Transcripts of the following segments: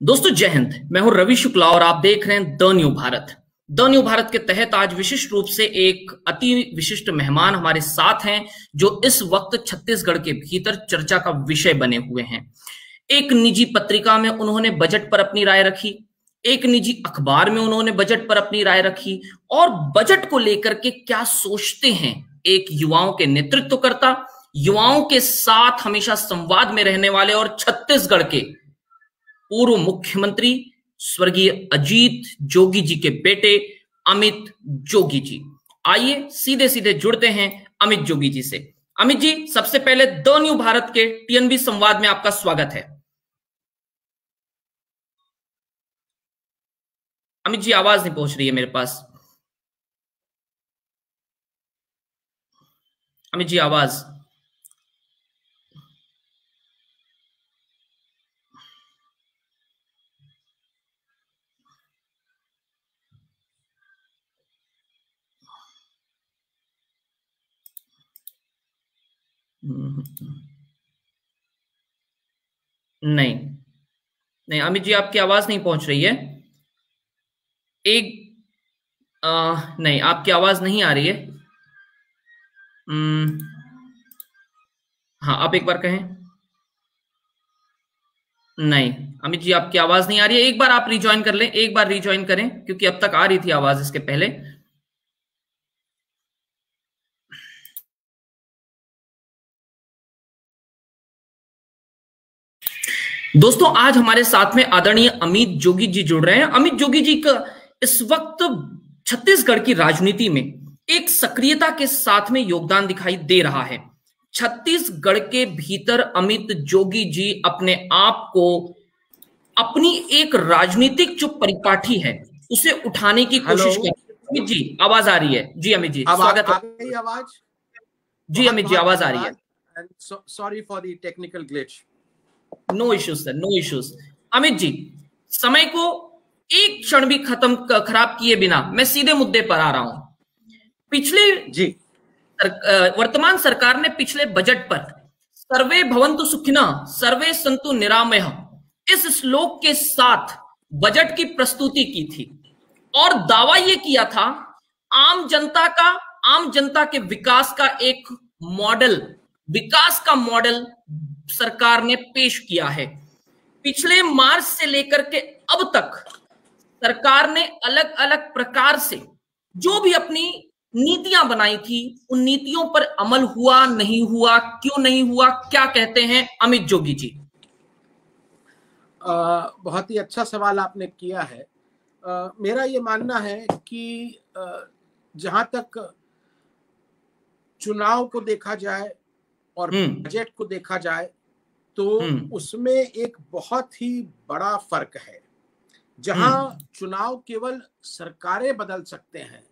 दोस्तों जय हिंद। मैं हूं रवि शुक्ला और आप देख रहे हैं the new Bharat. The new Bharat के तहत आज विशिष्ट रूप से एक अति विशिष्ट मेहमान हमारे साथ हैं जो इस वक्त छत्तीसगढ़ के भीतर चर्चा का विषय बने हुए हैं। एक निजी पत्रिका में उन्होंने बजट पर अपनी राय रखी, एक निजी अखबार में उन्होंने बजट पर अपनी राय रखी और बजट को लेकर के क्या सोचते हैं एक युवाओं के नेतृत्वकर्ता, युवाओं के साथ हमेशा संवाद में रहने वाले और छत्तीसगढ़ के पूर्व मुख्यमंत्री स्वर्गीय अजीत जोगी जी के बेटे अमित जोगी जी। आइए सीधे सीधे जुड़ते हैं अमित जोगी जी से। अमित जी, सबसे पहले द न्यू भारत के टीएनबी संवाद में आपका स्वागत है। अमित जी, आवाज नहीं पहुंच रही है मेरे पास। अमित जी, आवाज। नहीं नहीं अमित जी, आपकी आवाज नहीं पहुंच रही है। एक नहीं, आपकी आवाज नहीं आ रही है। हाँ, आप एक बार कहें। नहीं अमित जी, आपकी आवाज नहीं आ रही है। एक बार आप रिज्वाइन कर लें, एक बार रिज्वाइन करें क्योंकि अब तक आ रही थी आवाज इसके पहले। दोस्तों, आज हमारे साथ में आदरणीय अमित जोगी जी जुड़ रहे हैं। अमित जोगी जी का इस वक्त छत्तीसगढ़ की राजनीति में एक सक्रियता के साथ में योगदान दिखाई दे रहा है। छत्तीसगढ़ के भीतर अमित जोगी जी अपने आप को अपनी एक राजनीतिक जो परिपाठी है उसे उठाने की कोशिश कर रहे हैं। अमित जी, आवाज आ रही है? जी अमित जी, स्वागत है। आवाज जी अमित जी, आवाज आ रही है। Sorry for the technical glitch. No issues sir, no issues. Amit ji, समय को एक क्षण भी खराब किए बिना मैं सीधे मुद्दे पर आ रहा हूं। पिछले जी वर्तमान सरकार ने पिछले बजट पर सर्वे भवन्तु सुखिनः सर्वे सन्तु निरामयः इस श्लोक के साथ बजट की प्रस्तुति की थी और दावा यह किया था आम जनता के विकास का एक मॉडल, विकास का मॉडल सरकार ने पेश किया है। पिछले मार्च से लेकर के अब तक सरकार ने अलग अलग प्रकार से जो भी अपनी नीतियां बनाई थी उन नीतियों पर अमल हुआ, नहीं हुआ, क्यों नहीं हुआ, क्या कहते हैं अमित जोगी जी? बहुत ही अच्छा सवाल आपने किया है। मेरा ये मानना है कि जहां तक चुनाव को देखा जाए और बजट को देखा जाए तो उसमें एक बहुत ही बड़ा फर्क है। जहां चुनाव केवल सरकारें बदल सकते हैं,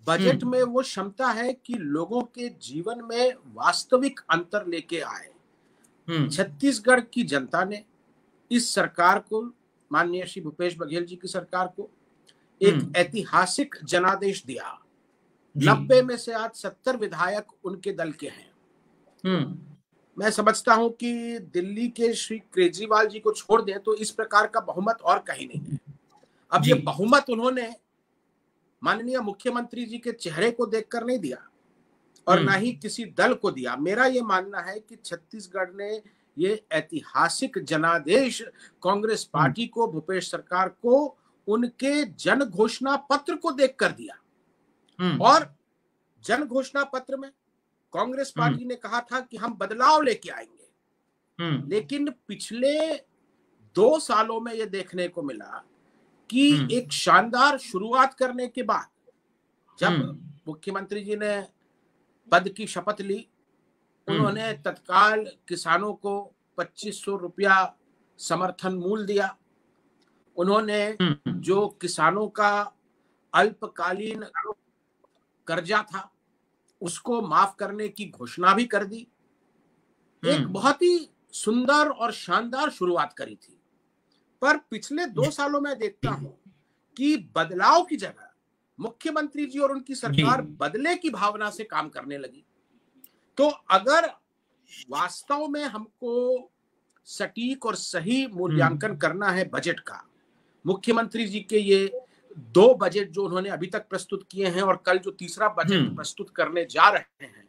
बजट में वो क्षमता है कि लोगों के जीवन में वास्तविक अंतर लेके आए। छत्तीसगढ़ की जनता ने इस सरकार को, माननीय श्री भूपेश बघेल जी की सरकार को, एक ऐतिहासिक जनादेश दिया। 90 में से आज 70 विधायक उनके दल के हैं। मैं समझता हूं कि दिल्ली के श्री केजरीवाल जी को छोड़ दें तो इस प्रकार का बहुमत और कहीं नहीं है। अब ये बहुमत उन्होंने माननीय मुख्यमंत्री जी के चेहरे को देखकर नहीं दिया और ना ही किसी दल को दिया। मेरा ये मानना है कि छत्तीसगढ़ ने ये ऐतिहासिक जनादेश कांग्रेस पार्टी को, भूपेश सरकार को, उनके जन घोषणा पत्र को देखकर दिया। और जन घोषणा पत्र में कांग्रेस पार्टी ने कहा था कि हम बदलाव लेके आएंगे, लेकिन पिछले 2 सालों में यह देखने को मिला कि एक शानदार शुरुआत करने के बाद जब मुख्यमंत्री जी ने पद की शपथ ली, उन्होंने तत्काल किसानों को 2500 रुपया समर्थन मूल्य दिया। उन्होंने जो किसानों का अल्पकालीन कर्जा था उसको माफ करने की घोषणा भी कर दी। एक बहुत ही सुंदर और शानदार शुरुआत करी थी। पर पिछले 2 सालों में देखता हूं कि बदलाव की जगह मुख्यमंत्री जी और उनकी सरकार बदले की भावना से काम करने लगी। तो अगर वास्तव में हमको सटीक और सही मूल्यांकन करना है बजट का। मुख्यमंत्री जी के ये 2 बजट जो उन्होंने अभी तक प्रस्तुत किए हैं और कल जो तीसरा बजट प्रस्तुत करने जा रहे हैं,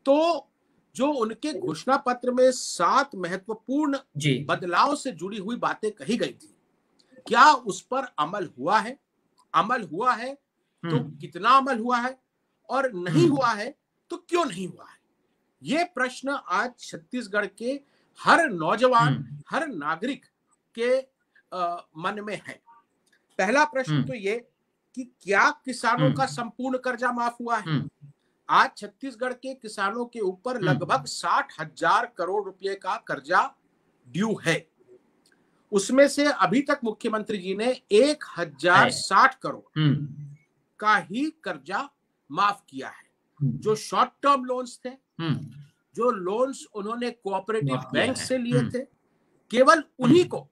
तो जो उनके घोषणा पत्र में 7 महत्वपूर्ण बदलाव से जुड़ी हुई बातें कही गई थी, क्या उस पर अमल हुआ है? अमल हुआ है तो कितना अमल हुआ है, और नहीं हुआ है तो क्यों नहीं हुआ है? ये प्रश्न आज छत्तीसगढ़ के हर नौजवान, हर नागरिक के मन में है। पहला प्रश्न तो ये कि क्या किसानों का संपूर्ण कर्जा माफ हुआ है? आज छत्तीसगढ़ के किसानों के ऊपर लगभग 60,000 करोड़ रुपए का कर्जा ड्यू है। उसमें से अभी तक मुख्यमंत्री जी ने 1,060 करोड़ का ही कर्जा माफ किया है। जो शॉर्ट टर्म लोन्स थे, जो लोन्स उन्होंने कोऑपरेटिव बैंक से लिए थे, केवल उन्हीं को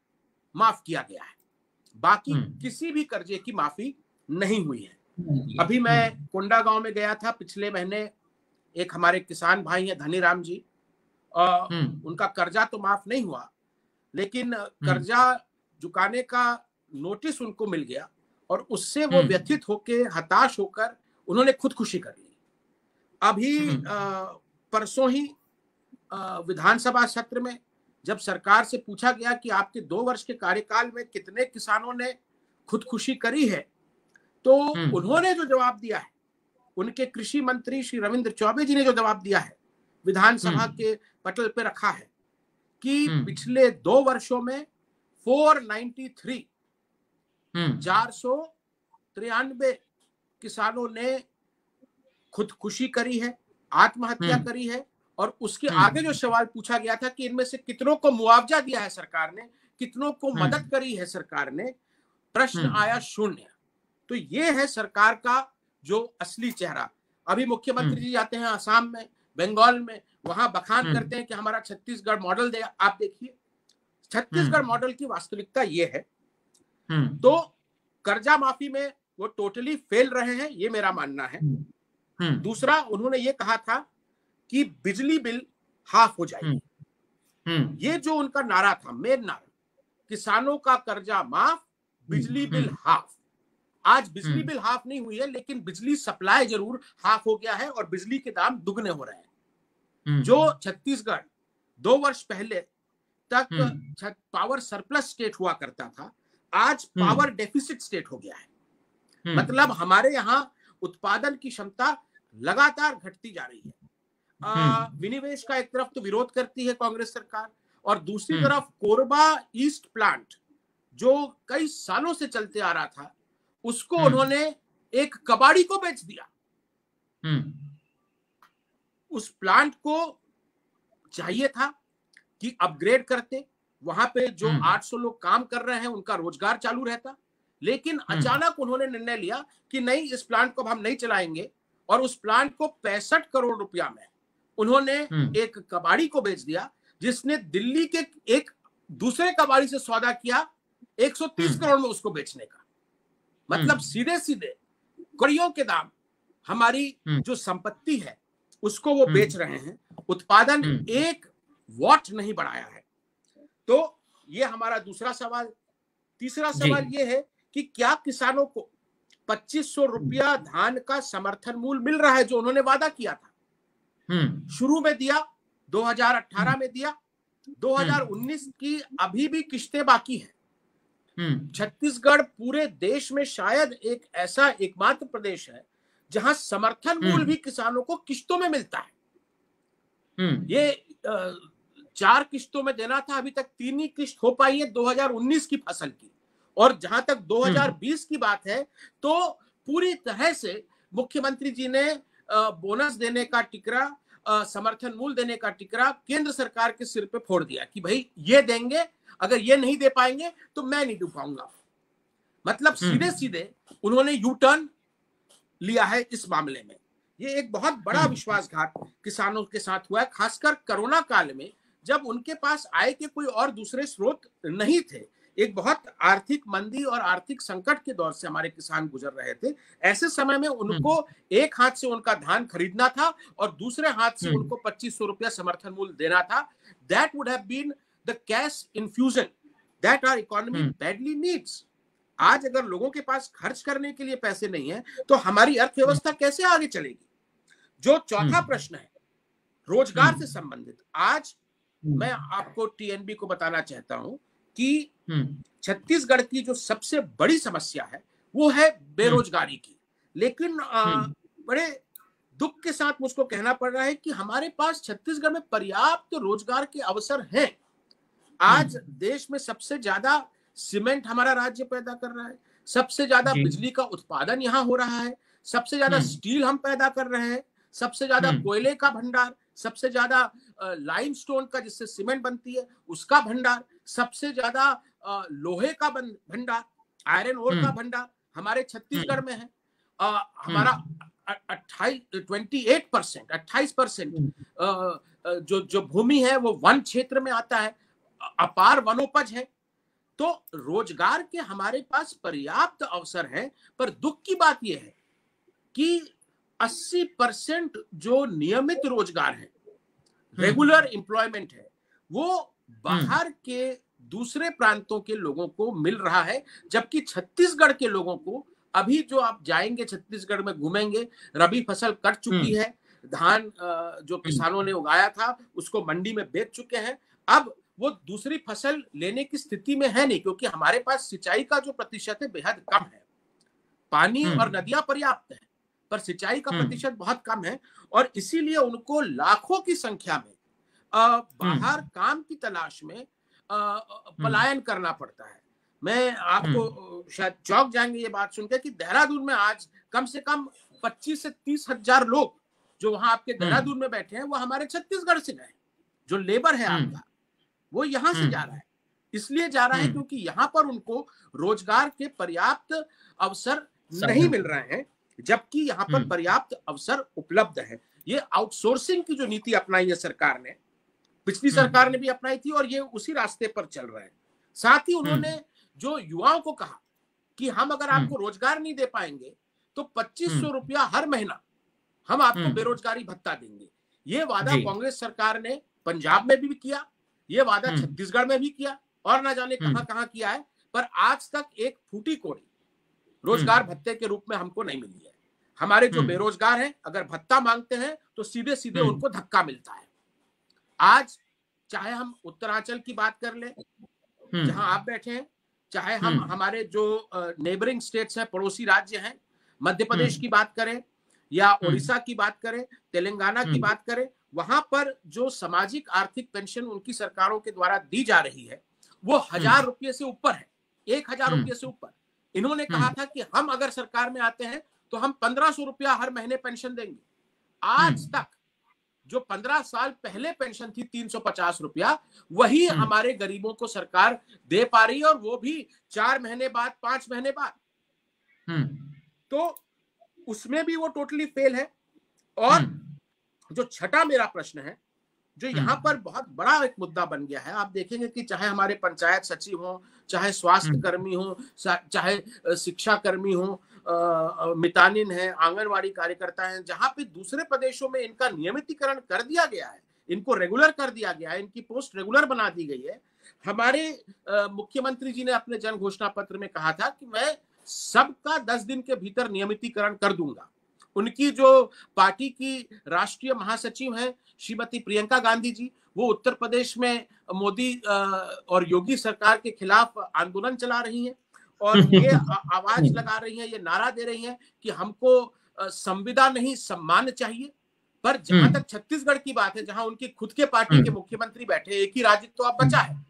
माफ किया गया है। बाकी किसी भी कर्जे की माफी नहीं हुई है। अभी मैं कोंडागांव में गया था पिछले महीने। एक हमारे किसान भाई हैं धनीराम जी, उनका कर्जा तो माफ नहीं हुआ, लेकिन कर्जा चुकाने का नोटिस उनको मिल गया और उससे वो व्यथित होके, हताश होकर उन्होंने खुदकुशी कर ली। अभी परसों ही विधानसभा सत्र में जब सरकार से पूछा गया कि आपके 2 वर्ष के कार्यकाल में कितने किसानों ने खुदकुशी करी है, तो उन्होंने जो जवाब दिया है, उनके कृषि मंत्री श्री रविंद्र चौबे जी ने जो जवाब दिया है, विधानसभा के पटल पे रखा है कि पिछले 2 वर्षों में 493 किसानों ने खुदकुशी करी है, आत्महत्या करी है। और उसके आगे जो सवाल पूछा गया था कि इनमें से कितनों को मुआवजा दिया है सरकार ने, कितनों को मदद करी है सरकार ने, प्रश्न आया 0। तो ये है सरकार का जो असली चेहरा। अभी मुख्यमंत्री जी जाते हैं असम में, बंगाल में, वहां बखान करते हैं कि हमारा छत्तीसगढ़ मॉडल देगा। आप देखिए छत्तीसगढ़ मॉडल की वास्तविकता ये है। तो कर्जा माफी में वो टोटली फेल रहे हैं, ये मेरा मानना है। दूसरा, उन्होंने ये कहा था कि बिजली बिल हाफ हो जाएगी। ये जो उनका नारा था, मेन नारा, किसानों का कर्जा माफ, बिजली बिल हाफ। आज बिजली बिल हाफ नहीं हुई है, लेकिन बिजली सप्लाई जरूर हाफ हो गया है और बिजली के दाम दुगने हो रहे हैं। जो छत्तीसगढ़ 2 वर्ष पहले तक पावर सरप्लस स्टेट हुआ करता था, आज पावर डेफिसिट स्टेट हो गया है। मतलब हमारे यहाँ उत्पादन की क्षमता लगातार घटती जा रही है। विनिवेश का एक तरफ तो विरोध करती है कांग्रेस सरकार, और दूसरी तरफ कोरबा ईस्ट प्लांट जो कई सालों से चलते आ रहा था, उसको उन्होंने एक कबाड़ी को बेच दिया। उस प्लांट को चाहिए था कि अपग्रेड करते, वहां पे जो 800 लोग काम कर रहे हैं उनका रोजगार चालू रहता, लेकिन अचानक उन्होंने निर्णय लिया कि नहीं, इस प्लांट को हम नहीं चलाएंगे, और उस प्लांट को 65 करोड़ रुपया में उन्होंने एक कबाड़ी को बेच दिया, जिसने दिल्ली के एक दूसरे कबाड़ी से सौदा किया 130 करोड़ में उसको बेचने का। मतलब सीधे सीधे कड़ियों के दाम हमारी जो संपत्ति है उसको वो बेच रहे हैं। उत्पादन 1 वॉट नहीं बढ़ाया है। तो ये हमारा दूसरा सवाल। तीसरा सवाल ये है कि क्या किसानों को 2500 रुपया धान का समर्थन मूल्य मिल रहा है, जो उन्होंने वादा किया था? शुरू में दिया, 2018 में दिया, 2019 की अभी भी किश्तें बाकी हैं। छत्तीसगढ़ पूरे देश में शायद एक ऐसा एकमात्र प्रदेश है जहां समर्थन मूल्य भी किसानों को किश्तों में मिलता है। ये 4 किश्तों में देना था, अभी तक 3 ही किश्त हो पाई है 2019 की फसल की। और जहां तक 2020 की बात है, तो पूरी तरह से मुख्यमंत्री जी ने बोनस देने का टिकरा, समर्थन मूल्य देने का टिकरा केंद्र सरकार के सिर पे फोड़ दिया कि भाई ये देंगे, अगर ये नहीं दे पाएंगे तो मैं नहीं दे पाऊंगा। मतलब सीधे सीधे उन्होंने यू टर्न लिया है इस मामले में। ये एक बहुत बड़ा विश्वासघात किसानों के साथ हुआ है, खासकर कोरोना काल में, जब उनके पास आय के कोई और दूसरे स्रोत नहीं थे। एक बहुत आर्थिक मंदी और आर्थिक संकट के दौर से हमारे किसान गुजर रहे थे। ऐसे समय में उनको एक हाथ से उनका धान खरीदना था और दूसरे हाथ से उनको 2500 रुपया समर्थन मूल्य देना था। That would have been the cash infusion that our economy badly needs. आज अगर लोगों के पास खर्च करने के लिए पैसे नहीं है तो हमारी अर्थव्यवस्था कैसे आगे चलेगी? जो चौथा प्रश्न है रोजगार से संबंधित, आज मैं आपको टीएनबी को बताना चाहता हूं कि छत्तीसगढ़ की जो सबसे बड़ी समस्या है वो है बेरोजगारी की। लेकिन बड़े दुख के साथ मुझको कहना पड़ रहा है कि हमारे पास छत्तीसगढ़ में पर्याप्त रोजगार के अवसर हैं। आज देश में सबसे ज्यादा सीमेंट हमारा राज्य पैदा कर रहा है, सबसे ज्यादा बिजली का उत्पादन यहाँ हो रहा है, सबसे ज्यादा स्टील हम पैदा कर रहे हैं, सबसे ज्यादा कोयले का भंडार, सबसे ज्यादा लाइमस्टोन का जिससे सीमेंट बनती है उसका भंडार, सबसे ज्यादा लोहे का भंडार, आयरन ओर का भंडार हमारे छत्तीसगढ़ में है। हमारा 28% जो भूमि है वो वन क्षेत्र में आता है, अपार वनोपज है। तो रोजगार के हमारे पास पर्याप्त अवसर हैं, पर दुख की बात यह है कि 80% जो नियमित रोजगार है, रेगुलर एम्प्लॉयमेंट है, वो बाहर के दूसरे प्रांतों के लोगों को मिल रहा है, जबकि छत्तीसगढ़ के लोगों को अभी जो आप जाएंगे छत्तीसगढ़ में घूमेंगे, रबी फसल कट चुकी है, धान जो किसानों ने उगाया था उसको मंडी में बेच चुके हैं, अब वो दूसरी फसल लेने की स्थिति में है नहीं, क्योंकि हमारे पास सिंचाई का जो प्रतिशत है बेहद कम है। पानी और नदियां पर्याप्त है पर सिंचाई का प्रतिशत बहुत कम है, और इसीलिए उनको लाखों की संख्या में बाहर काम की तलाश में पलायन करना पड़ता है। मैं आपको शायद चौंक जाएंगे ये बात सुनकर कि देहरादून में आज कम से कम 25 से 30 हजार लोग जो वहां आपके देहरादून में बैठे हैं वो हमारे छत्तीसगढ़ से गए। जो लेबर है आपका वो यहां से जा रहा है, इसलिए जा रहा है क्योंकि यहां पर उनको रोजगार के पर्याप्त अवसर नहीं मिल रहे हैं, जबकि यहाँ पर पर्याप्त अवसर उपलब्ध है। ये आउटसोर्सिंग की जो नीति अपनाई है सरकार ने, पिछली सरकार ने भी अपनाई थी और ये उसी रास्ते पर चल रहा है। साथ ही उन्होंने जो युवाओं को कहा कि हम अगर आपको रोजगार नहीं दे पाएंगे तो 2500 रुपया हर महीना हम आपको बेरोजगारी भत्ता देंगे। ये वादा कांग्रेस सरकार ने पंजाब में भी किया, ये वादा छत्तीसगढ़ में भी किया और ना जाने कहां कहां किया है, पर आज तक एक फूटी कोड़ी रोजगार भत्ते के रूप में हमको नहीं मिली है। हमारे जो बेरोजगार हैं अगर भत्ता मांगते हैं तो सीधे सीधे उनको धक्का मिलता है। आज चाहे हम उत्तरांचल की बात कर ले जहां आप बैठे हैं, चाहे हम हमारे जो नेबरिंग स्टेट्स हैं, पड़ोसी राज्य हैं, मध्य प्रदेश की बात करें या उड़ीसा की बात करें, तेलंगाना की बात करें, वहां पर जो सामाजिक आर्थिक पेंशन उनकी सरकारों के द्वारा दी जा रही है वो 1000 रुपये से ऊपर है, 1000 रुपये से ऊपर। इन्होंने कहा था कि हम अगर सरकार में आते हैं तो हम 1500 रुपया हर महीने पेंशन देंगे। आज तक जो 15 साल पहले पेंशन थी 350 रुपया, वही हमारे गरीबों को सरकार दे पा रही है, और वो भी 4 महीने बाद, 5 महीने बाद। तो उसमें भी वो टोटली फेल है। और जो छठा मेरा प्रश्न है, जो यहाँ पर बहुत बड़ा एक मुद्दा बन गया है, आप देखेंगे कि चाहे हमारे पंचायत सचिव हो, चाहे स्वास्थ्य कर्मी हो, चाहे शिक्षा कर्मी हो, मितानिन है, आंगनवाड़ी कार्यकर्ता हैं, जहां पे दूसरे प्रदेशों में इनका नियमितीकरण कर दिया गया है, इनको रेगुलर कर दिया गया है, इनकी पोस्ट रेगुलर बना दी गई है। हमारे मुख्यमंत्री जी ने अपने जन घोषणा पत्र में कहा था कि मैं सबका 10 दिन के भीतर नियमितीकरण कर दूंगा। उनकी जो पार्टी की राष्ट्रीय महासचिव हैं श्रीमती प्रियंका गांधी जी, वो उत्तर प्रदेश में मोदी और योगी सरकार के खिलाफ आंदोलन चला रही हैं और ये आवाज लगा रही हैं, ये नारा दे रही हैं कि हमको संविदा नहीं सम्मान चाहिए। पर जहां तक छत्तीसगढ़ की बात है, जहां उनकी खुद के पार्टी के मुख्यमंत्री बैठे, एक ही राज्य तो अब बचा है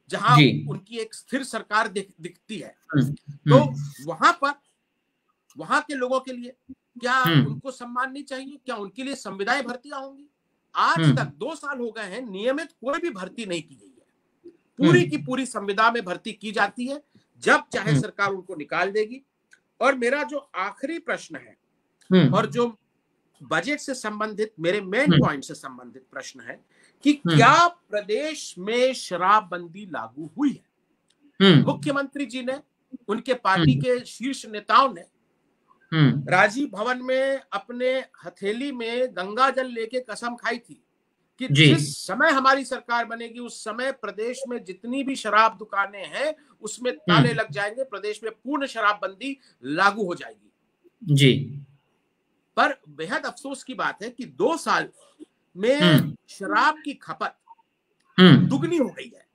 जहां उनकी एक स्थिर सरकार दिखती है, तो वहां पर वहां के लोगों के लिए क्या उनको सम्मान नहीं चाहिए? क्या उनके लिए संविदाएं भर्तियां होंगी? आज तक 2 साल हो गए हैं, नियमित कोई भी भर्ती नहीं की गई है। पूरी की पूरी संविदा में भर्ती की जाती है, जब चाहे सरकार उनको निकाल देगी। और मेरा जो आखिरी प्रश्न है और जो बजट से संबंधित मेरे मेन पॉइंट से संबंधित प्रश्न है कि क्या प्रदेश में शराबबंदी लागू हुई है? मुख्यमंत्री जी ने, उनके पार्टी के शीर्ष नेताओं ने राजीव भवन में अपने हथेली में गंगा जल लेके कसम खाई थी कि जिस समय हमारी सरकार बनेगी उस समय प्रदेश में जितनी भी शराब दुकानें हैं उसमें ताले लग जाएंगे, प्रदेश में पूर्ण शराबबंदी लागू हो जाएगी जी। पर बेहद अफसोस की बात है कि 2 साल में शराब की खपत दुगनी हो गई है।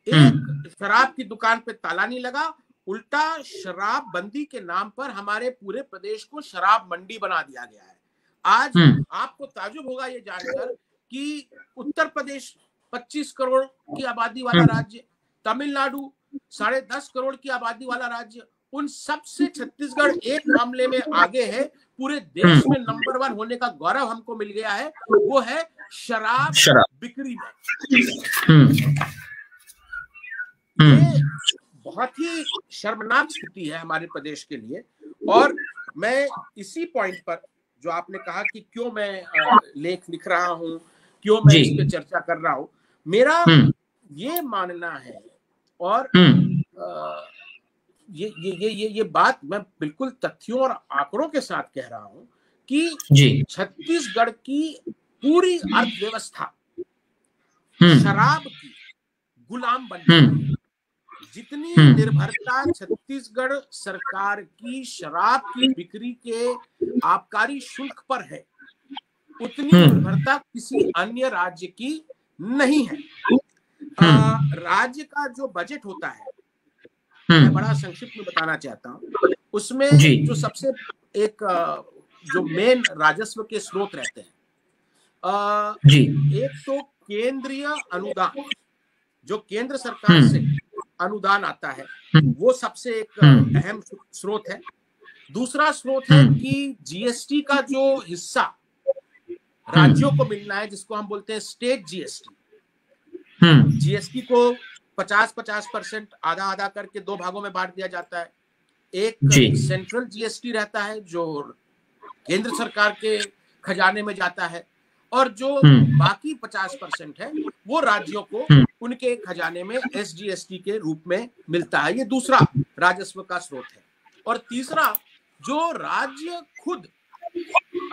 एक शराब की दुकान पे ताला नहीं लगा, उल्टा शराब बंदी के नाम पर हमारे पूरे प्रदेश को शराब मंडी बना दिया गया है। आज आपको ताजुब होगा ये जानकर कि उत्तर प्रदेश 25 करोड़ की आबादी वाला राज्य, तमिलनाडु 10.5 करोड़ की आबादी वाला राज्य, उन सब से छत्तीसगढ़ एक मामले में आगे है। पूरे देश में नंबर 1 होने का गौरव हमको मिल गया है, वो है शराब बिक्री में। ये बहुत ही शर्मनाक स्थिति है हमारे प्रदेश के लिए। और मैं इसी पॉइंट पर जो आपने कहा कि क्यों मैं लेख लिख रहा हूं, क्यों मैं इस पे चर्चा कर रहा हूं, मेरा ये मानना है और ये बात मैं बिल्कुल तथ्यों और आंकड़ों के साथ कह रहा हूं कि छत्तीसगढ़ की पूरी अर्थव्यवस्था शराब की गुलाम बन गई है। जितनी निर्भरता छत्तीसगढ़ सरकार की शराब की बिक्री के आबकारी शुल्क पर है, उतनी निर्भरता किसी अन्य राज्य की नहीं है। राज्य का जो बजट होता है, मैं बड़ा संक्षिप्त में बताना चाहता हूँ, उसमें जो सबसे एक जो मेन राजस्व के स्रोत रहते हैं, एक तो केंद्रीय अनुदान, जो केंद्र सरकार से अनुदान आता है, वो सबसे एक अहम स्रोत है। दूसरा स्रोत है कि जीएसटी का जो हिस्सा राज्यों को मिलना है, जिसको हम बोलते हैं स्टेट जीएसटी। जीएसटी को 50-50% आधा आधा करके 2 भागों में बांट दिया जाता है। एक सेंट्रल जीएसटी रहता है जो केंद्र सरकार के खजाने में जाता है, और जो बाकी 50% है वो राज्यों को उनके खजाने में एसजीएसटी के रूप में मिलता है। ये दूसरा राजस्व का स्रोत है। और तीसरा, जो राज्य खुद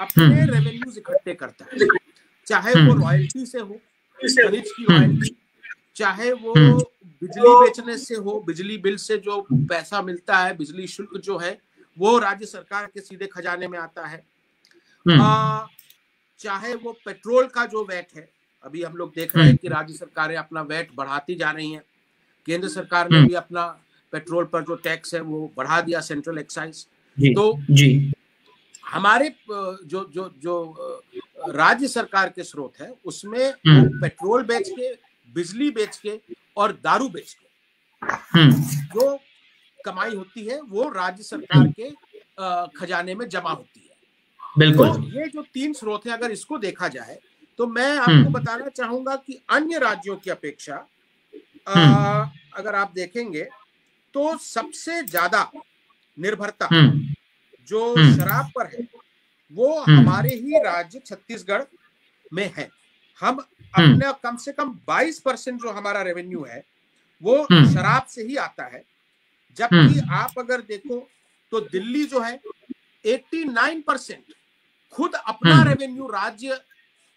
अपने रेवेन्यूज इकट्ठे करता है, चाहे वो रॉयल्टी से हो, खनिज की रॉयल्टी, चाहे वो बिजली बेचने से हो, बिजली बिल से जो पैसा मिलता है, बिजली शुल्क जो है वो राज्य सरकार के सीधे खजाने में आता है, चाहे वो पेट्रोल का जो वैट है, अभी हम लोग देख रहे हैं कि राज्य सरकारें अपना वैट बढ़ाती जा रही हैं। केंद्र सरकार ने भी अपना पेट्रोल पर जो टैक्स है वो बढ़ा दिया, सेंट्रल एक्साइज। तो हमारे जो जो जो राज्य सरकार के स्रोत है उसमें पेट्रोल बेच के, बिजली बेच के और दारू बेच के जो कमाई होती है वो राज्य सरकार के खजाने में जमा होती है। बिल्कुल। तो ये जो 3 स्रोत है, अगर इसको देखा जाए तो मैं आपको बताना चाहूंगा कि अन्य राज्यों की अपेक्षा अगर आप देखेंगे तो सबसे ज्यादा निर्भरता जो शराब पर है वो हमारे ही राज्य छत्तीसगढ़ में है। हम अपने कम से कम 22% जो हमारा रेवेन्यू है वो शराब से ही आता है, जबकि आप अगर देखो तो दिल्ली जो है 89% खुद अपना रेवेन्यू राज्य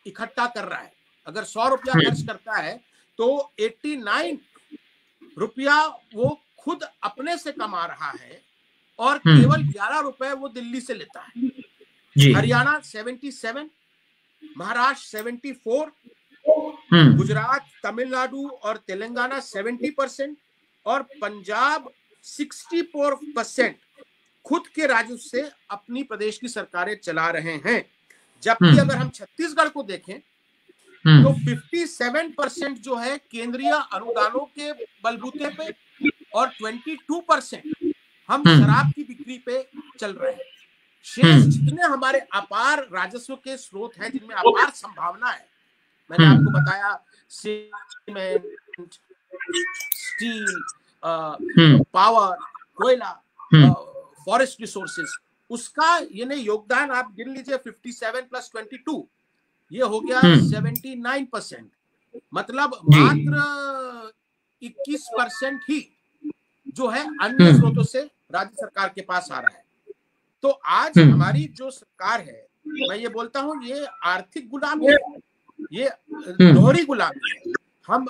इकट्ठा कर रहा है। अगर 100 रुपया खर्च करता है तो 89 रुपया वो खुद अपने से कमा रहा है और केवल 11 रुपए वो दिल्ली से लेता है। हरियाणा 77, महाराष्ट्र 74, गुजरात, तमिलनाडु और तेलंगाना 70% और पंजाब 64% खुद के राजस्व से अपनी प्रदेश की सरकारें चला रहे हैं। जबकि अगर हम छत्तीसगढ़ को देखें तो 57% जो है केंद्रीय अनुदानों के बलबूते पे और 22% हम शराब की बिक्री पे चल रहे हैं। शेष जितने हमारे अपार राजस्व के स्रोत हैं, जिनमें अपार संभावना है, मैंने आपको बताया सीमेंट, स्टील, पावर, कोयला, फॉरेस्ट रिसोर्सेज, उसका यानी योगदान आप गिन लीजिए 57 + 22, ये हो गया 79%। मतलब मात्र 21% ही जो है अन्य स्रोतों से राज्य सरकार के पास आ रहा है। तो आज हमारी जो सरकार है, मैं ये बोलता हूं ये आर्थिक गुलामी है। ये दोहरी गुलामी है। हम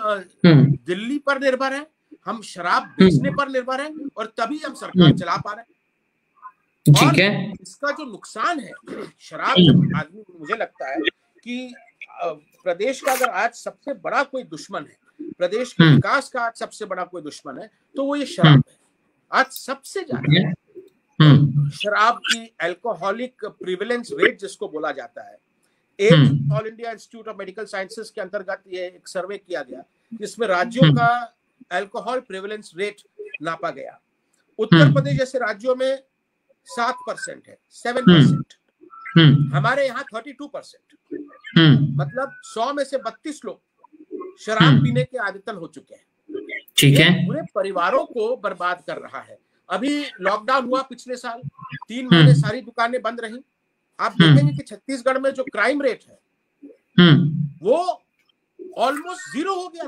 दिल्ली पर निर्भर हैं, हम शराब बेचने पर निर्भर हैं, और तभी हम सरकार चला पा रहे हैं। ठीक है। इसका जो नुकसान है, शराब जब आदमी, मुझे लगता है कि प्रदेश का अगर आज सबसे बड़ा कोई दुश्मन है, प्रदेश के विकास का आज सबसे बड़ा कोई दुश्मन है, तो वो ये शराब है। आज सबसे ज्यादा शराब की अल्कोहलिक प्रिवेलेंस रेट जिसको बोला जाता है, all India institute of medical sciences के अंतर्गत ये एक सर्वे किया गया जिसमें राज्यों का अल्कोहल प्रिवेलेंस रेट नापा गया। उत्तर प्रदेश जैसे राज्यों में 7% है, 7%। हमारे यहाँ 32%। मतलब 100 में से 32 लोग शराब पीने के आदतन हो चुके हैं। ठीक है। पूरे परिवारों को बर्बाद कर रहा है। अभी लॉकडाउन हुआ पिछले साल, 3 महीने सारी दुकानें बंद रही। आप देखेंगे कि छत्तीसगढ़ में जो क्राइम रेट है वो ऑलमोस्ट 0 हो गया।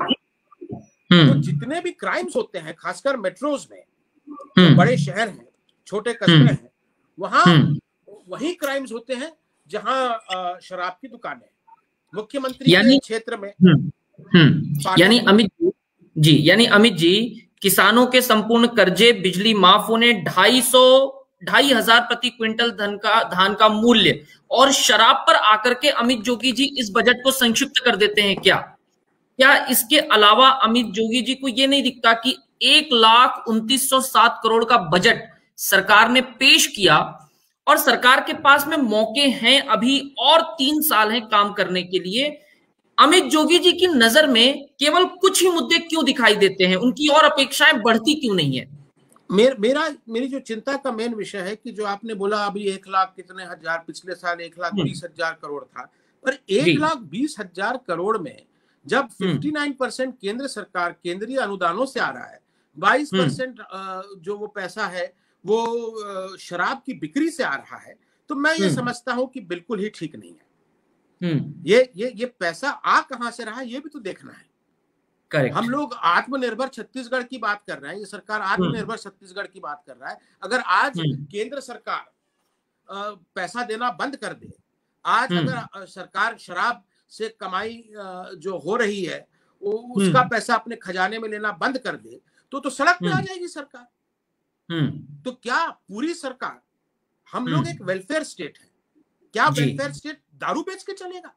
तो जितने भी क्राइम्स होते हैं, खासकर मेट्रोज में, जो बड़े शहर हैं, छोटे कस्बे हैं, वहां वही क्राइम्स होते हैं जहां शराब की दुकानें। मुख्यमंत्री के क्षेत्र में यानी अमित जी, किसानों के संपूर्ण कर्जे, बिजली माफ होने, 2,500 प्रति क्विंटल धान का मूल्य, और शराब पर आकर के अमित जोगी जी इस बजट को संक्षिप्त कर देते हैं क्या इसके अलावा अमित जोगी जी को ये नहीं दिखता कि 1,29,07 करोड़ का बजट सरकार ने पेश किया, और सरकार के पास में मौके हैं, अभी और 3 साल हैं काम करने के लिए। अमित जोगी जी की नजर में केवल कुछ ही मुद्दे क्यों दिखाई देते हैं? उनकी और अपेक्षाएं बढ़ती क्यों नहीं है? मेरी जो चिंता का मेन विषय है कि जो आपने बोला अभी 1 लाख कितने हजार, पिछले साल 1,20,000 करोड़ था, पर 1,20,000 करोड़ में जब 59% केंद्र सरकार केंद्रीय अनुदानों से आ रहा है, 22% जो वो पैसा है वो शराब की बिक्री से आ रहा है, तो मैं ये समझता हूं कि बिल्कुल ही ठीक नहीं है। ये पैसा आ कहां से रहा है ये भी तो देखना है। करेक्ट। हम लोग आत्मनिर्भर छत्तीसगढ़ की बात कर रहे हैं, ये सरकार आत्मनिर्भर छत्तीसगढ़ की बात कर रहा है। अगर आज केंद्र सरकार पैसा देना बंद कर दे, आज अगर सरकार शराब से कमाई जो हो रही है उसका पैसा अपने खजाने में लेना बंद कर दे, तो सड़क पे आ जाएगी सरकार। तो क्या पूरी सरकार, हम लोग एक वेलफेयर स्टेट है, क्या वेलफेयर स्टेट दारू बेच के चलेगा?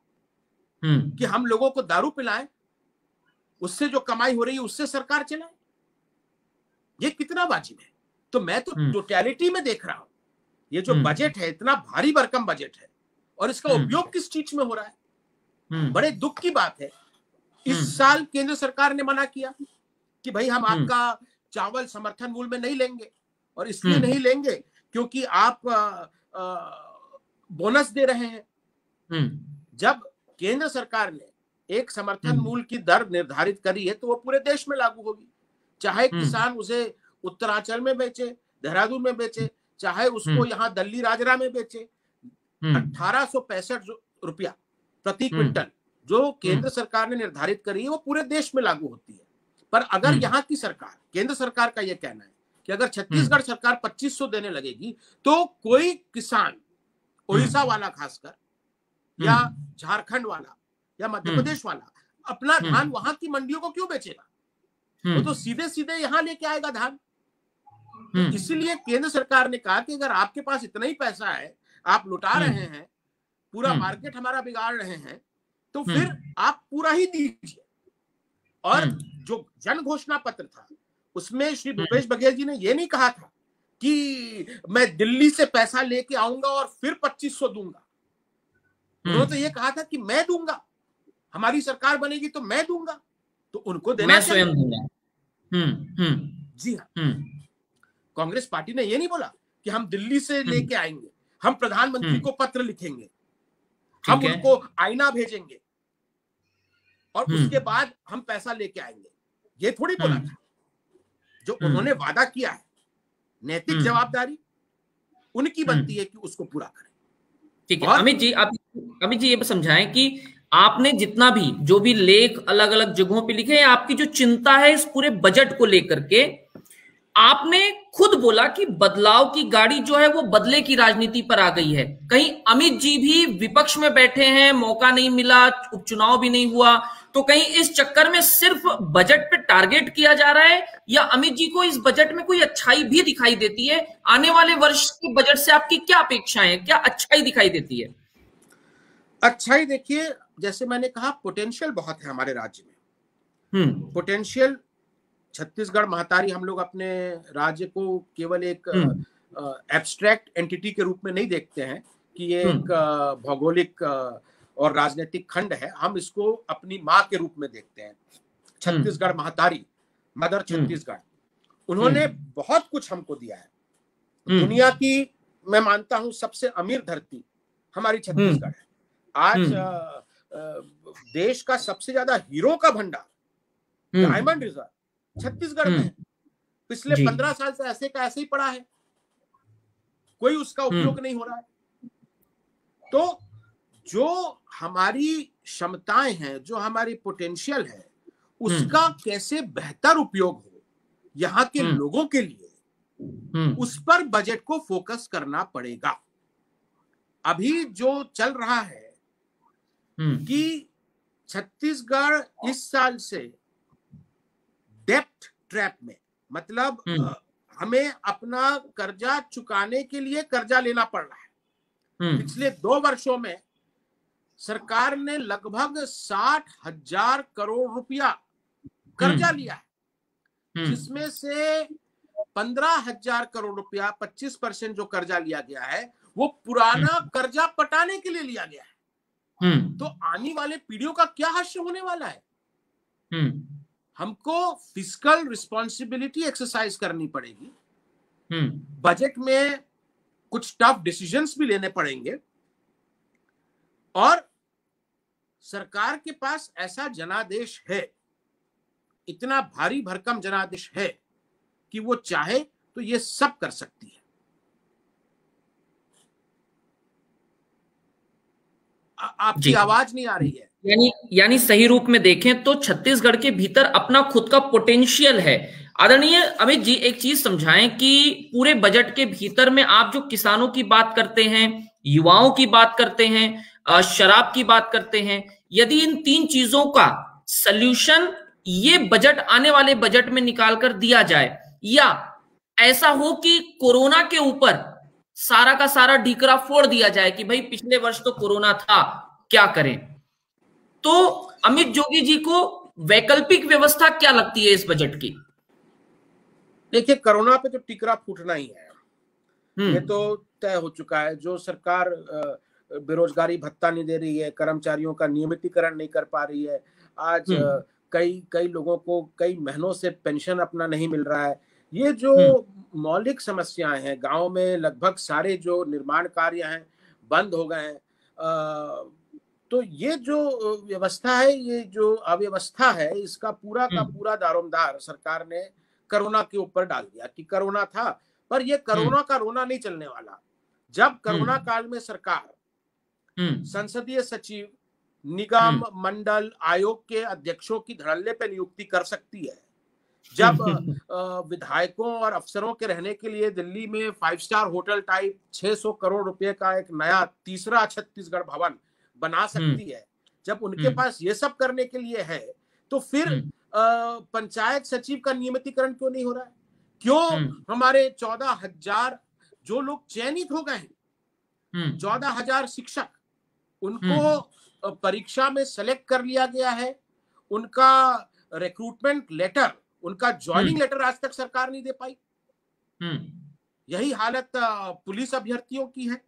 कि हम लोगों को दारू पिलाएं, उससे जो कमाई हो रही है उससे सरकार चलाए? ये कितना वाजिब है? तो मैं तो टोटलिटी में देख रहा हूं, ये जो बजट है इतना भारी भरकम बजट है, और इसका उपयोग किस चीज में हो रहा है? बड़े दुख की बात है। इस साल केंद्र सरकार ने मना किया कि भाई हम आपका चावल समर्थन मूल्य में नहीं लेंगे, और इसलिए नहीं लेंगे क्योंकि आप बोनस दे रहे हैं। जब केंद्र सरकार ने एक समर्थन मूल्य की दर निर्धारित करी है तो वो पूरे देश में लागू होगी, चाहे किसान उसे उत्तरांचल में बेचे, देहरादून में बेचे, चाहे उसको यहाँ दिल्ली राजरा में बेचे। 1865 रुपया प्रति क्विंटल जो केंद्र सरकार ने निर्धारित करी है वो पूरे देश में लागू होती है। पर अगर यहाँ की सरकार, केंद्र सरकार का यह कहना है कि अगर छत्तीसगढ़ सरकार 2500 देने लगेगी तो कोई किसान, उड़ीसा वाला खासकर, या झारखंड वाला, या मध्य प्रदेश वाला, अपना धान वहां की मंडियों को क्यों बेचेगा? वो तो सीधे सीधे यहाँ लेके आएगा धान। तो इसीलिए केंद्र सरकार ने कहा कि अगर आपके पास इतना ही पैसा है, आप लुटा रहे हैं, पूरा मार्केट हमारा बिगाड़ रहे हैं, तो फिर आप पूरा ही दीजिए। और जो जन घोषणा पत्र था उसमें श्री भूपेश बघेल जी ने ये नहीं कहा था कि मैं दिल्ली से पैसा लेके आऊंगा और फिर 2500 दूंगा। उन्होंने तो ये कहा था कि मैं दूंगा, हमारी सरकार बनेगी तो मैं दूंगा, तो उनको देना मैं स्वयं दूंगा। जी हाँ, कांग्रेस पार्टी ने ये नहीं बोला कि हम दिल्ली से लेके आएंगे, हम प्रधानमंत्री को पत्र लिखेंगे, हम उनको आईना भेजेंगे और उसके बाद हम पैसा लेके आएंगे, ये थोड़ी बोला था। जो उन्होंने वादा किया है, नैतिक जवाबदारी उनकी बनती है कि उसको पूरा करें। ठीक है अमित जी, ये समझाएं कि आपने जितना भी जो भी लेख अलग अलग जगहों पे लिखे हैं, आपकी जो चिंता है इस पूरे बजट को लेकर के, आपने खुद बोला कि बदलाव की गाड़ी जो है वो बदले की राजनीति पर आ गई है। कहीं अमित जी भी विपक्ष में बैठे हैं, मौका नहीं मिला, उपचुनाव भी नहीं हुआ, तो कहीं इस चक्कर में सिर्फ बजट पे टारगेट किया जा रहा है, या अमित जी को इस बजट में कोई अच्छाई भी दिखाई देती है? आने वाले वर्ष के बजट से आपकी क्या अपेक्षाएं हैं, क्या अच्छाई दिखाई देती है? अच्छाई देखिए, जैसे मैंने कहा, पोटेंशियल बहुत है हमारे राज्य में। पोटेंशियल, छत्तीसगढ़ महतारी हम लोग अपने राज्य को केवल एक एब्स्ट्रैक्ट एंटिटी के रूप में नहीं देखते हैं कि ये एक भौगोलिक और राजनीतिक खंड है। हम इसको अपनी माँ के रूप में देखते हैं। छत्तीसगढ़ महतारी, मदर छत्तीसगढ़, उन्होंने बहुत कुछ हमको दिया है। दुनिया की, मैं मानता हूं, सबसे अमीर धरती हमारी छत्तीसगढ़ है। आज देश का सबसे ज्यादा हीरो का भंडार, डायमंड रिजर्व, छत्तीसगढ़ में पिछले 15 साल से ऐसे का ऐसे ही पड़ा है, कोई उसका उपयोग नहीं हो रहा है। तो जो हमारी क्षमताएं हैं, जो हमारी पोटेंशियल है, उसका कैसे बेहतर उपयोग हो यहाँ के लोगों के लिए, उस पर बजट को फोकस करना पड़ेगा। अभी जो चल रहा है कि छत्तीसगढ़ इस साल से डेप्ट ट्रैप में, मतलब हमें अपना कर्जा चुकाने के लिए कर्जा लेना पड़ रहा है। पिछले 2 वर्षों में सरकार ने लगभग 60,000 करोड़ रुपया कर्जा लिया है, जिसमें से 15,000 करोड़ रुपया, 25% जो कर्जा लिया गया है, वो पुराना कर्जा पटाने के लिए लिया गया है। तो आने वाले पीढ़ियों का क्या हश्र होने वाला है? हमको फिस्कल रिस्पॉन्सिबिलिटी एक्सरसाइज करनी पड़ेगी। बजट में कुछ टफ डिसीजंस भी लेने पड़ेंगे, और सरकार के पास ऐसा जनादेश है, इतना भारी भरकम जनादेश है कि वो चाहे तो ये सब कर सकती है। आपकी आवाज नहीं आ रही है। यानी सही रूप में देखें तो छत्तीसगढ़ के भीतर अपना खुद का पोटेंशियल है। आदरणीय अमित जी, एक चीज समझाएं कि पूरे बजट के भीतर में आप जो किसानों की बात करते हैं, युवाओं की बात करते हैं, शराब की बात करते हैं, यदि इन 3 चीजों का सल्यूशन ये बजट, आने वाले बजट में निकाल कर दिया जाए, या ऐसा हो कि कोरोना के ऊपर सारा का सारा ढीकरा फोड़ दिया जाए कि भाई पिछले वर्ष तो कोरोना था, क्या करें, तो अमित जोगी जी को वैकल्पिक व्यवस्था क्या लगती है इस बजट की? देखिए, कोरोना पे तो टिकरा फूटना ही है, ये तो तय हो चुका है। जो सरकार बेरोजगारी भत्ता नहीं दे रही है, कर्मचारियों का नियमितीकरण नहीं कर पा रही है, आज कई लोगों को कई महीनों से पेंशन अपना नहीं मिल रहा है, ये जो मौलिक समस्याएं हैं, गांव में लगभग सारे जो निर्माण कार्य हैं बंद हो गए हैं, तो ये जो व्यवस्था है, ये जो अव्यवस्था है, इसका पूरा का पूरा दारोमदार सरकार ने कोरोना के ऊपर डाल दिया कि कोरोना था। पर ये कोरोना का रोना नहीं चलने वाला। जब कोरोना काल में सरकार संसदीय सचिव, निगम, मंडल, आयोग के अध्यक्षों की धड़ल्ले पे नियुक्ति कर सकती है, जब विधायकों और अफसरों के रहने के लिए दिल्ली में 5 स्टार होटल टाइप 600 करोड़ रुपए का एक नया तीसरा छत्तीसगढ़ भवन बना सकती है, जब उनके पास ये सब करने के लिए है, तो फिर पंचायत सचिव का नियमितीकरण क्यों नहीं हो रहा है? क्यों हमारे 14,000 जो लोग चयनित हो गए हैं, 14,000 शिक्षक, उनको परीक्षा में सेलेक्ट कर लिया गया है, उनका रिक्रूटमेंट लेटर, उनका ज्वाइनिंग लेटर आज तक सरकार नहीं दे पाई। यही हालत पुलिस अभ्यर्थियों की है।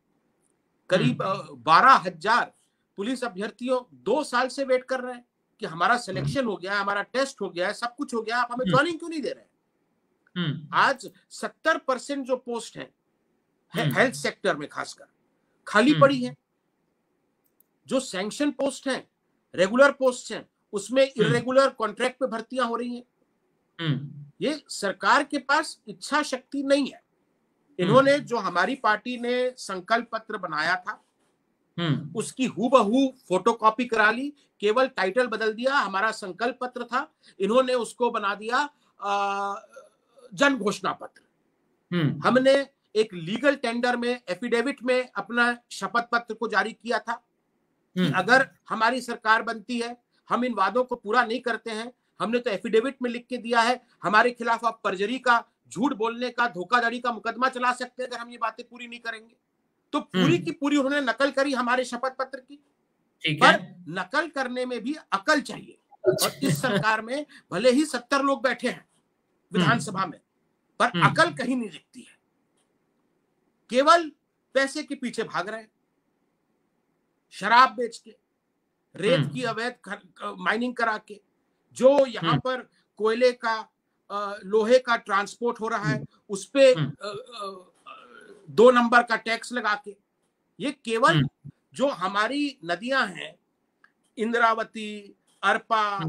करीब 12,000 पुलिस अभ्यर्थियों 2 साल से वेट कर रहे हैं कि हमारा सिलेक्शन हो गया है, हमारा टेस्ट हो गया है, सब कुछ हो गया, आप हमें ज्वाइनिंग क्यों नहीं दे रहे हैं? आज 70% जो पोस्ट है हेल्थ सेक्टर में खासकर खाली पड़ी है। जो सैंक्शन पोस्ट हैं, रेगुलर पोस्ट हैं, उसमें इरेगुलर कॉन्ट्रैक्ट पे भर्तियां हो रही हैं। ये सरकार के पास इच्छा शक्ति नहीं है। इन्होंने जो हमारी पार्टी ने संकल्प पत्र बनाया था, उसकी हूबहू फोटोकॉपी करा ली, केवल टाइटल बदल दिया। हमारा संकल्प पत्र था, इन्होंने उसको बना दिया जन घोषणा पत्र, हमने एक लीगल टेंडर में, एफिडेविट में अपना शपथ पत्र को जारी किया था कि अगर हमारी सरकार बनती है, हम इन वादों को पूरा नहीं करते हैं, हमने तो एफिडेविट में लिख के दिया है, हमारे खिलाफ आप परजरी का, झूठ बोलने का, धोखाधड़ी का मुकदमा चला सकते हैं अगर हम ये बातें पूरी नहीं करेंगे। तो पूरी की पूरी उन्होंने नकल करी हमारे शपथ पत्र की। पर नकल करने में भी अकल चाहिए, और इस सरकार में भले ही 70 लोग बैठे हैं विधानसभा में, पर अकल कहीं नहीं दिखती है, केवल पैसे के पीछे भाग रहे हैं। शराब बेच के, रेत की अवैध माइनिंग करा के, जो यहाँ पर कोयले का, लोहे का ट्रांसपोर्ट हो रहा है, उस पे 2 नंबर का टैक्स लगा के, ये केवल जो हमारी नदियां हैं, इंद्रावती, अरपा,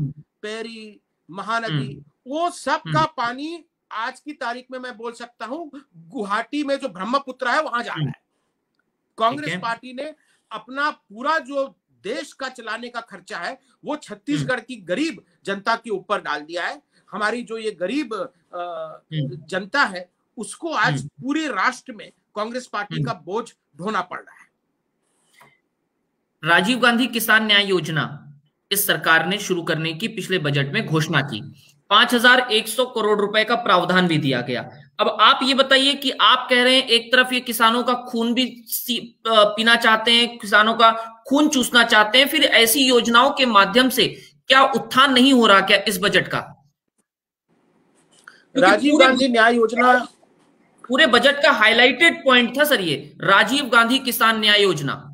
पेरी, महानदी, वो सब का पानी आज की तारीख में मैं बोल सकता हूं गुवाहाटी में जो ब्रह्मपुत्र है वहां जा रहा है। कांग्रेस पार्टी ने अपना पूरा जो देश का चलाने का खर्चा है वो छत्तीसगढ़ की गरीब जनता के ऊपर डाल दिया है। हमारी जो ये गरीब जनता है उसको आज पूरे राष्ट्र में कांग्रेस पार्टी का बोझ ढोना पड़ रहा है। राजीव गांधी किसान न्याय योजना इस सरकार ने शुरू करने की पिछले बजट में घोषणा की। 5,100 करोड़ रुपए का प्रावधान भी दिया गया। अब आप ये बताइए कि आप कह रहे हैं एक तरफ ये किसानों का खून भी पीना चाहते हैं, किसानों का खून चूसना चाहते हैं, फिर ऐसी योजनाओं के माध्यम से क्या उत्थान नहीं हो रहा क्या इस बजट का? राजीव गांधी न्याय योजना पूरे बजट का हाईलाइटेड पॉइंट था सर, ये राजीव गांधी किसान न्याय योजना।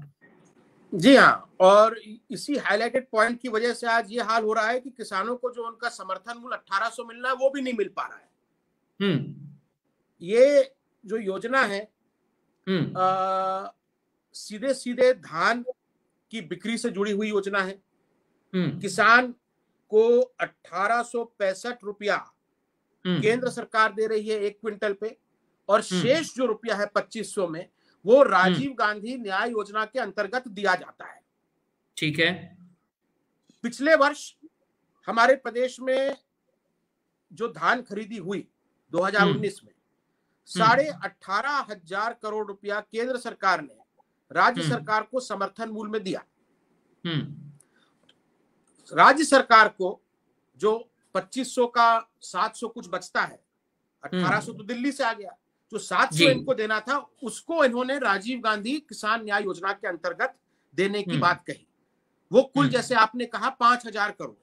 जी हाँ, और इसी हाईलाइटेड पॉइंट की वजह से आज ये हाल हो रहा है कि किसानों को जो उनका समर्थन मूल्य 1800 मिलना है वो भी नहीं मिल पा रहा है। ये जो योजना है सीधे सीधे धान की बिक्री से जुड़ी हुई योजना है। किसान को 1865 रुपया केंद्र सरकार दे रही है 1 क्विंटल पे, और शेष जो रुपया है 2500 में वो राजीव गांधी न्याय योजना के अंतर्गत दिया जाता है। ठीक है। पिछले वर्ष हमारे प्रदेश में जो धान खरीदी हुई 2019 में 18,500 करोड़ रुपया केंद्र सरकार ने राज्य सरकार को समर्थन मूल्य में दिया। राज्य सरकार को जो 2500 का 700 कुछ बचता है, 1800 तो दिल्ली से आ गया, जो 700 इनको देना था उसको इन्होंने राजीव गांधी किसान न्याय योजना के अंतर्गत देने की बात कही। वो कुल जैसे आपने कहा 5,000 करोड़,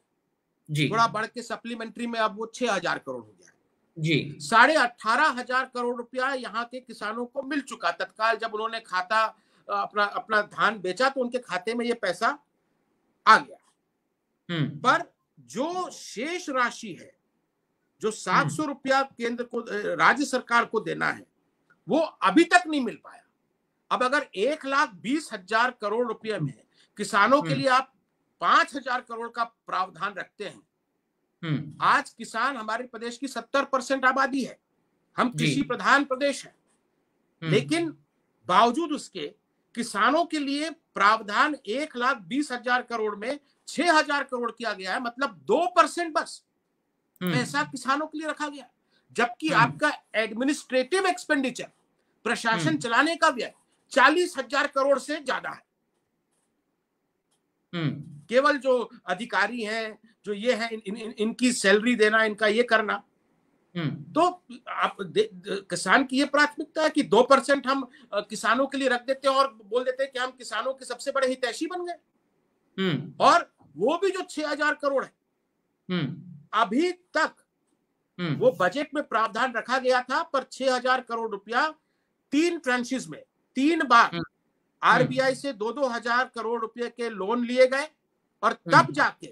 थोड़ा बढ़ के सप्लीमेंट्री में अब वो 6,000 करोड़ हो गया जी। 18,500 करोड़ रुपया यहाँ के किसानों को मिल चुका तत्काल। जब उन्होंने खाता अपना धान बेचा तो उनके खाते में ये पैसा आ गया। पर जो शेष राशि है, जो 700 रुपया केंद्र को, राज्य सरकार को देना है, वो अभी तक नहीं मिल पाया। अब अगर 1,20,000 करोड़ रुपए में किसानों के लिए आप 5,000 करोड़ का प्रावधान रखते हैं, आज किसान हमारे प्रदेश की 70% आबादी है, हम कृषि प्रधान प्रदेश है, लेकिन बावजूद उसके किसानों के लिए प्रावधान 1,20,000 करोड़ में 6,000 करोड़ किया गया है, मतलब 2% बस पैसा किसानों के लिए रखा गया। जबकि आपका एडमिनिस्ट्रेटिव एक्सपेंडिचर, प्रशासन चलाने का व्यय 40,000 करोड़ से ज्यादा है। केवल जो अधिकारी हैं, जो ये है, इनकी सैलरी देना, इनका ये करना। तो आप किसान की ये प्राथमिकता है कि 2% हम किसानों के लिए रख देते हैं और बोल देते हैं कि हम किसानों के सबसे बड़े हितैषी बन गए। और वो भी जो 6,000 करोड़ है, अभी तक वो बजट में प्रावधान रखा गया था, पर 6,000 करोड़ रुपया 3 ट्रांचेस में 3 बार आरबीआई से 2,000 करोड़ रुपए के लोन लिए गए, और तब जाके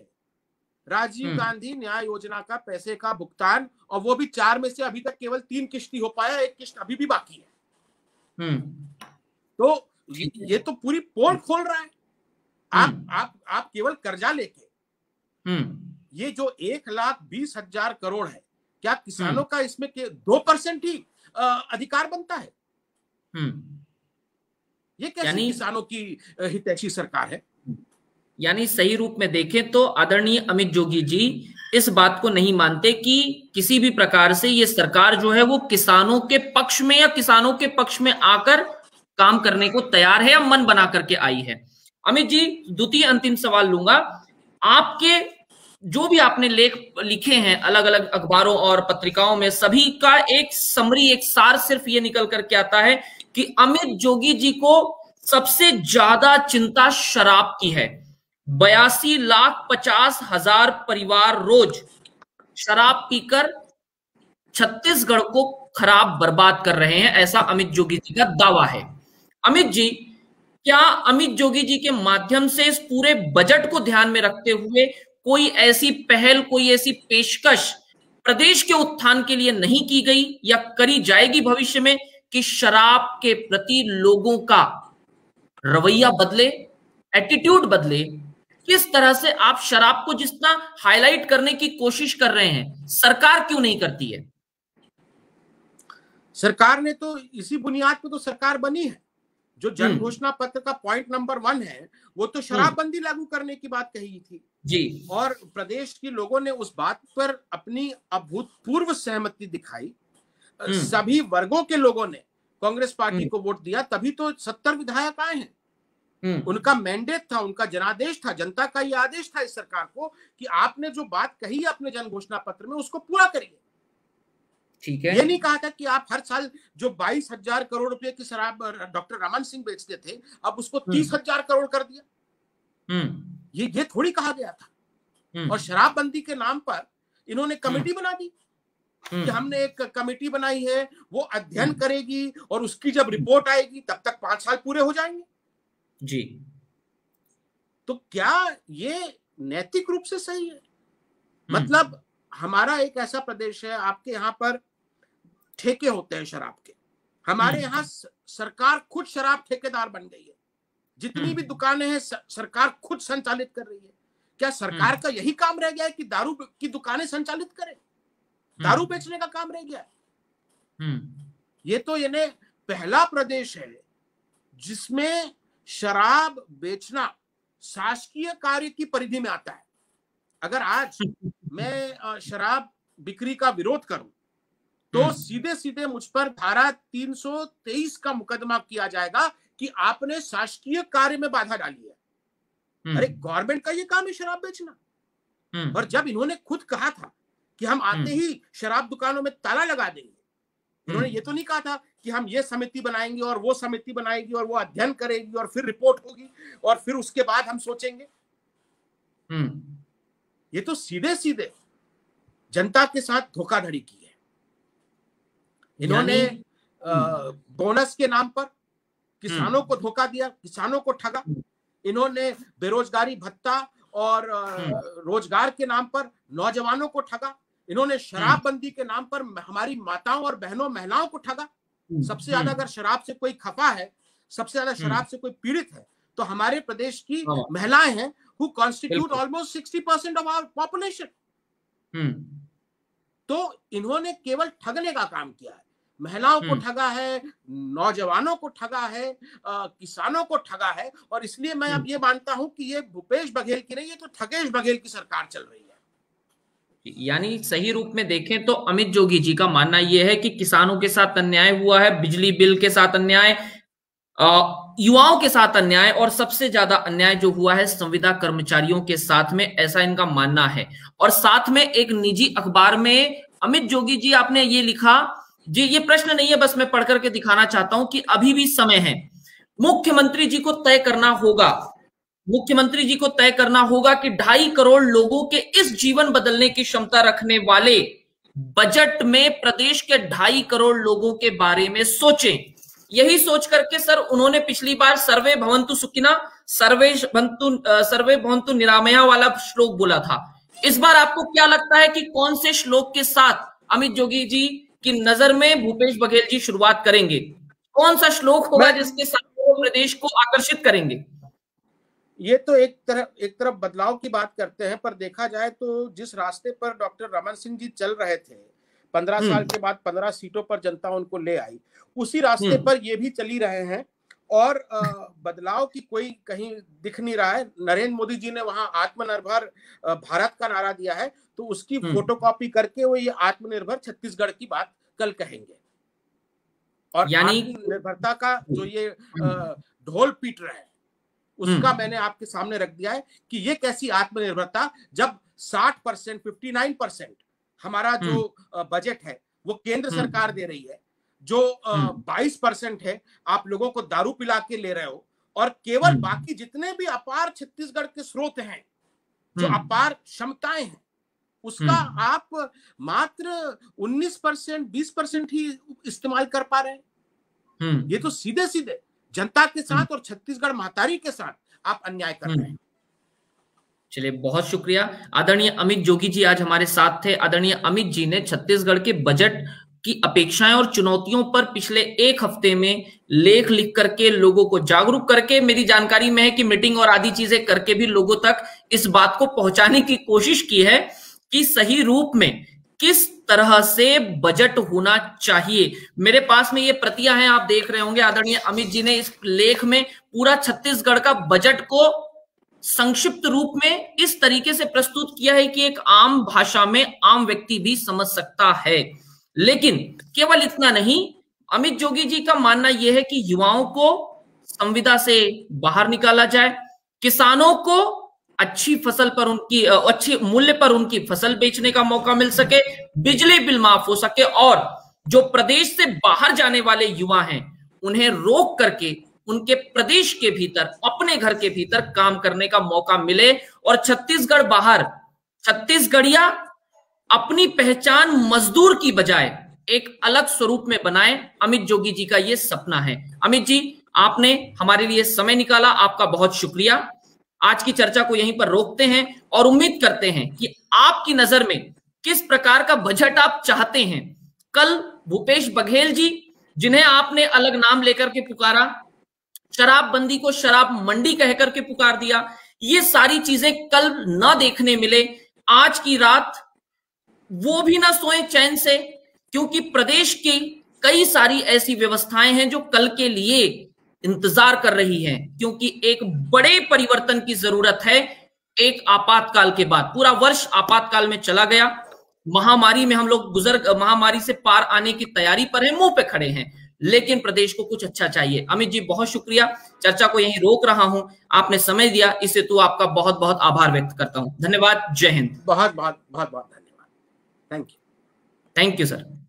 राजीव गांधी न्याय योजना का पैसे का भुगतान, और वो भी 4 में से अभी तक केवल 3 किश्त ही हो पाया, 1 किश्त अभी भी बाकी है। तो ये तो पूरी पोल खोल रहा है। आप केवल कर्जा लेके ये जो 1,20,000 करोड़ है, क्या किसानों का इसमें 2% ही अधिकार बनता है? ये कैसे किसानों की हितैषी सरकार है? यानी सही रूप में देखें तो आदरणीय अमित जोगी जी, इस बात को नहीं मानते कि किसी भी प्रकार से ये सरकार जो है वो किसानों के पक्ष में या किसानों के पक्ष में आकर काम करने को तैयार है या मन बना करके आई है। अमित जी, द्वितीय अंतिम सवाल लूंगा। आपके जो भी आपने लेख लिखे हैं अलग अलग अखबारों और पत्रिकाओं में, सभी का एक समरी, एक सार सिर्फ ये निकल करके आता है कि अमित जोगी जी को सबसे ज्यादा चिंता शराब की है। 82,50,000 परिवार रोज शराब पीकर छत्तीसगढ़ को खराब बर्बाद कर रहे हैं, ऐसा अमित जोगी जी का दावा है। अमित जी, क्या अमित जोगी जी के माध्यम से इस पूरे बजट को ध्यान में रखते हुए कोई ऐसी पहल, कोई ऐसी पेशकश प्रदेश के उत्थान के लिए नहीं की गई या करी जाएगी भविष्य में कि शराब के प्रति लोगों का रवैया बदले, एटीट्यूड बदले? किस तरह से आप शराब को जितना हाईलाइट करने की कोशिश कर रहे हैं, सरकार क्यों नहीं करती है? सरकार ने तो इसी बुनियाद पर तो सरकार बनी है। जो जन घोषणा पत्र का पॉइंट नंबर 1 है वो तो शराबबंदी लागू करने की बात कही थी जी, और प्रदेश के लोगों ने उस बात पर अपनी अभूतपूर्व सहमति दिखाई। सभी वर्गों के लोगों ने कांग्रेस पार्टी को वोट दिया, तभी तो 70 विधायक आए हैं। उनका मैंडेट था, उनका जनादेश था, जनता का ये आदेश था इस सरकार को कि आपने जो बात कही है अपने जन घोषणा पत्र में उसको पूरा करिए। ठीक है। ये नहीं कहा था कि आप हर साल जो 22,000 करोड़ रुपए की शराब डॉक्टर रमन सिंह बेचते थे अब उसको 30,000 करोड़ कर दिया। ये थोड़ी कहा गया था। और शराबबंदी के नाम पर इन्होंने कमेटी बना दी कि हमने एक कमेटी बनाई है, वो अध्ययन करेगी और उसकी जब रिपोर्ट आएगी तब तक 5 साल पूरे हो जाएंगे जी। तो क्या ये नैतिक रूप से सही है? मतलब हमारा एक ऐसा प्रदेश है, आपके यहाँ पर ठेके होते हैं शराब के, हमारे यहाँ सरकार खुद शराब ठेकेदार बन गई है। जितनी भी दुकानें हैं सरकार खुद संचालित कर रही है। क्या सरकार का यही काम रह गया है कि दारू की दुकानें संचालित करे? दारू बेचने का काम रह गया है? ये तो यानी पहला प्रदेश है जिसमें शराब बेचना शासकीय कार्य की परिधि में आता है। अगर आज मैं शराब बिक्री का विरोध करूं तो सीधे सीधे मुझ पर धारा 323 का मुकदमा किया जाएगा कि आपने शासकीय कार्य में बाधा डाली है। अरे गवर्नमेंट का ये काम है शराब बेचना। और जब इन्होंने खुद कहा था कि हम आते ही शराब दुकानों में ताला लगा देंगे, इन्होंने ये तो नहीं कहा था कि हम ये समिति बनाएंगे और वो समिति बनाएगी और वो अध्ययन करेगी और फिर रिपोर्ट होगी और फिर उसके बाद हम सोचेंगे। ये तो सीधे सीधे जनता के साथ धोखाधड़ी की है इन्होंने। बोनस के नाम पर किसानों को धोखा दिया, किसानों को ठगा। इन्होंने बेरोजगारी भत्ता और रोजगार के नाम पर नौजवानों को ठगा। इन्होंने शराबबंदी के नाम पर हमारी माताओं और बहनों, महिलाओं को ठगा। सबसे ज्यादा अगर शराब से कोई खफा है, सबसे ज्यादा शराब से कोई पीड़ित है तो हमारे प्रदेश की महिलाएं हैं, who constitute almost 60% of our population। तो इन्होंने केवल ठगने का काम किया है। महिलाओं को ठगा है, नौजवानों को ठगा है, किसानों को ठगा है। और इसलिए मैं अब ये मानता हूं कि ये भूपेश बघेल की नहीं, ये तो ठगेश बघेल की सरकार चल रही है। यानी सही रूप में देखें तो अमित जोगी जी का मानना यह है कि किसानों के साथ अन्याय हुआ है, बिजली बिल के साथ अन्याय, युवाओं के साथ अन्याय, और सबसे ज्यादा अन्याय जो हुआ है संविदा कर्मचारियों के साथ में, ऐसा इनका मानना है। और साथ में एक निजी अखबार में अमित जोगी जी आपने ये लिखा जी, ये प्रश्न नहीं है, बस मैं पढ़ करके दिखाना चाहता हूं कि अभी भी समय है। मुख्यमंत्री जी को तय करना होगा, मुख्यमंत्री जी को तय करना होगा कि 2.5 करोड़ लोगों के इस जीवन बदलने की क्षमता रखने वाले बजट में प्रदेश के 2.5 करोड़ लोगों के बारे में सोचें। यही सोच करके सर उन्होंने पिछली बार सर्वे भवन्तु सुखिना सर्वे भवन्तु निरामया वाला श्लोक बोला था। इस बार आपको क्या लगता है कि कौन से श्लोक के साथ अमित जोगी जी की नजर में भूपेश बघेल जी शुरुआत करेंगे? कौन सा श्लोक होगा जिसके साथ वो प्रदेश को आकर्षित करेंगे? ये तो एक तरफ बदलाव की बात करते हैं, पर देखा जाए तो जिस रास्ते पर डॉक्टर रमन सिंह जी चल रहे थे, 15 साल के बाद 15 सीटों पर जनता उनको ले आई, उसी रास्ते पर ये भी चली रहे हैं। और बदलाव की कोई कहीं दिख नहीं रहा है। नरेंद्र मोदी जी ने वहां आत्मनिर्भर भारत का नारा दिया है, तो उसकी फोटोकॉपी करके वो ये आत्मनिर्भर छत्तीसगढ़ की बात कल कहेंगे। और यानी आत्मनिर्भरता का जो ये ढोल पीट रहा है उसका मैंने आपके सामने रख दिया है कि ये कैसी आत्मनिर्भरता, जब 60%, 59% हमारा जो बजट है वो केंद्र सरकार दे रही है, जो 22% है आप लोगों को दारू पिला के ले रहे हो, और केवल बाकी जितने भी अपार छत्तीसगढ़ के स्रोत हैं, जो अपार क्षमताएं हैं, उसका आप मात्र 19%, 20% ही इस्तेमाल कर पा रहे हैं। ये तो सीधे सीधे जनता के साथ और छत्तीसगढ़ महतारी के साथ आप अन्याय कर रहे हैं। चलिए, बहुत शुक्रिया। आदरणीय अमित जोगी जी आज हमारे साथ थे। आदरणीय अमित जी ने छत्तीसगढ़ के बजट की अपेक्षाएं और चुनौतियों पर पिछले एक हफ्ते में लेख लिख करके लोगों को जागरूक करके, मेरी जानकारी में है कि मीटिंग और आदि चीजें करके भी लोगों तक इस बात को पहुंचाने की कोशिश की है कि सही रूप में किस तरह से बजट होना चाहिए। मेरे पास में ये प्रतियां हैं, आप देख रहे होंगे। आदरणीय अमित जी ने इस लेख में पूरा छत्तीसगढ़ का बजट को संक्षिप्त रूप में इस तरीके से प्रस्तुत किया है कि एक आम भाषा में आम व्यक्ति भी समझ सकता है। लेकिन केवल इतना नहीं, अमित जोगी जी का मानना यह है कि युवाओं को संविदा से बाहर निकाला जाए, किसानों को अच्छी फसल पर उनकी अच्छे मूल्य पर उनकी फसल बेचने का मौका मिल सके, बिजली बिल माफ हो सके, और जो प्रदेश से बाहर जाने वाले युवा हैं उन्हें रोक करके उनके प्रदेश के भीतर, अपने घर के भीतर काम करने का मौका मिले, और छत्तीसगढ़ बाहर छत्तीसगढ़िया अपनी पहचान मजदूर की बजाय एक अलग स्वरूप में बनाए। अमित जोगी जी का यह सपना है। अमित जी, आपने हमारे लिए समय निकाला, आपका बहुत शुक्रिया। आज की चर्चा को यहीं पर रोकते हैं और उम्मीद करते हैं कि आपकी नजर में किस प्रकार का बजट आप चाहते हैं। कल भूपेश बघेल जी, जिन्हें आपने अलग नाम लेकर के पुकारा, शराबबंदी को शराब मंडी कहकर के पुकार दिया, ये सारी चीजें कल ना देखने मिले। आज की रात वो भी ना सोए चैन से, क्योंकि प्रदेश की कई सारी ऐसी व्यवस्थाएं हैं जो कल के लिए इंतजार कर रही हैं, क्योंकि एक बड़े परिवर्तन की जरूरत है। एक आपातकाल के बाद, पूरा वर्ष आपातकाल में चला गया, महामारी में हम लोग महामारी से पार आने की तैयारी पर है, मुंह पे खड़े हैं, लेकिन प्रदेश को कुछ अच्छा चाहिए। अमित जी, बहुत शुक्रिया। चर्चा को यहीं रोक रहा हूं, आपने समय दिया, इससे तो आपका बहुत बहुत आभार व्यक्त करता हूं। धन्यवाद। जय हिंद। बहुत बहुत बहुत बहुत धन्यवाद। Thank you. Thank you sir.